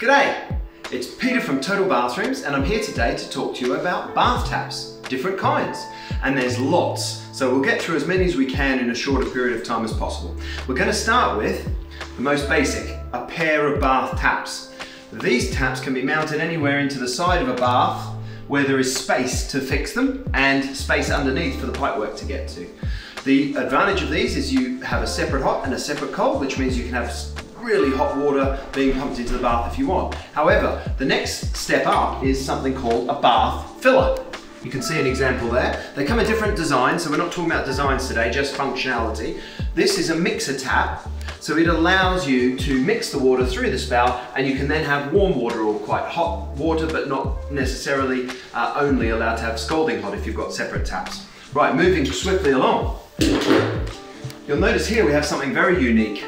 G'day, it's Peter from Total Bathrooms and I'm here today to talk to you about bath taps, different kinds. And there's lots, so we'll get through as many as we can in a shorter period of time as possible. We're going to start with the most basic, a pair of bath taps. These taps can be mounted anywhere into the side of a bath where there is space to fix them and space underneath for the pipework to get to. The advantage of these is you have a separate hot and a separate cold, which means you can have really hot water being pumped into the bath if you want. However, the next step up is something called a bath filler. You can see an example there. They come in different designs, so we're not talking about designs today, just functionality. This is a mixer tap, so it allows you to mix the water through the spout and you can then have warm water or quite hot water, but not necessarily only allowed to have scalding hot if you've got separate taps. Right, moving swiftly along. You'll notice here we have something very unique.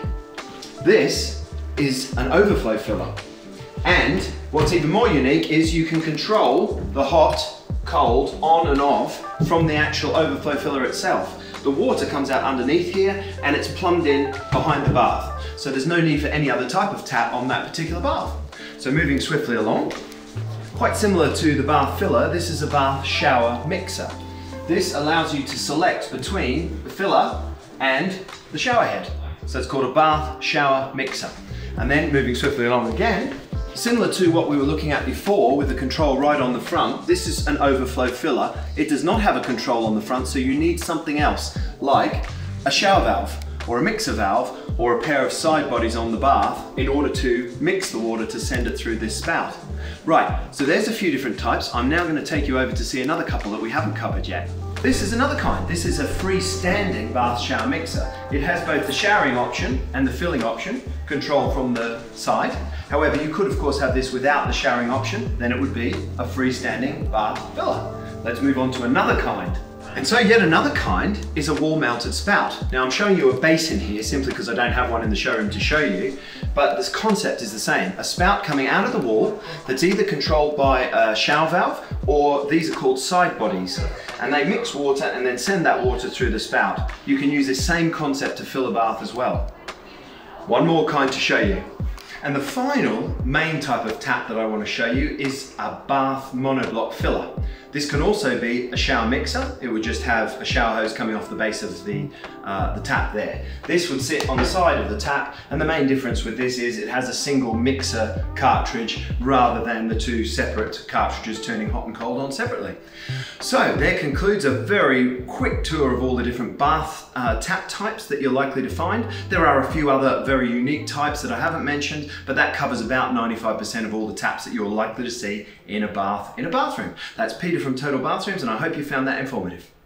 This is an overflow filler. And what's even more unique is you can control the hot, cold, on and off from the actual overflow filler itself. The water comes out underneath here and it's plumbed in behind the bath. So there's no need for any other type of tap on that particular bath. So moving swiftly along, quite similar to the bath filler, this is a bath shower mixer. This allows you to select between the filler and the shower head. So it's called a bath shower mixer. And then moving swiftly along again, similar to what we were looking at before with the control right on the front, this is an overflow filler. It does not have a control on the front, so you need something else like a shower valve or a mixer valve or a pair of side bodies on the bath in order to mix the water to send it through this spout. Right, so there's a few different types. I'm now going to take you over to see another couple that we haven't covered yet. This is another kind. This is a freestanding bath shower mixer. It has both the showering option and the filling option, controlled from the side. However, you could of course have this without the showering option, then it would be a freestanding bath filler. Let's move on to another kind. And so yet another kind is a wall-mounted spout. Now I'm showing you a basin here simply because I don't have one in the showroom to show you, but this concept is the same. A spout coming out of the wall that's either controlled by a shower valve or these are called side bodies. And they mix water and then send that water through the spout. You can use this same concept to fill a bath as well. One more kind to show you. And the final main type of tap that I want to show you is a bath monoblock filler. This can also be a shower mixer. It would just have a shower hose coming off the base of the tap there. This would sit on the side of the tap, and the main difference with this is it has a single mixer cartridge rather than the two separate cartridges turning hot and cold on separately. So there concludes a very quick tour of all the different bath tap types that you're likely to find. There are a few other very unique types that I haven't mentioned, but that covers about 95% of all the taps that you're likely to see in a bathroom. That's Peter from Total Bathrooms, and I hope you found that informative.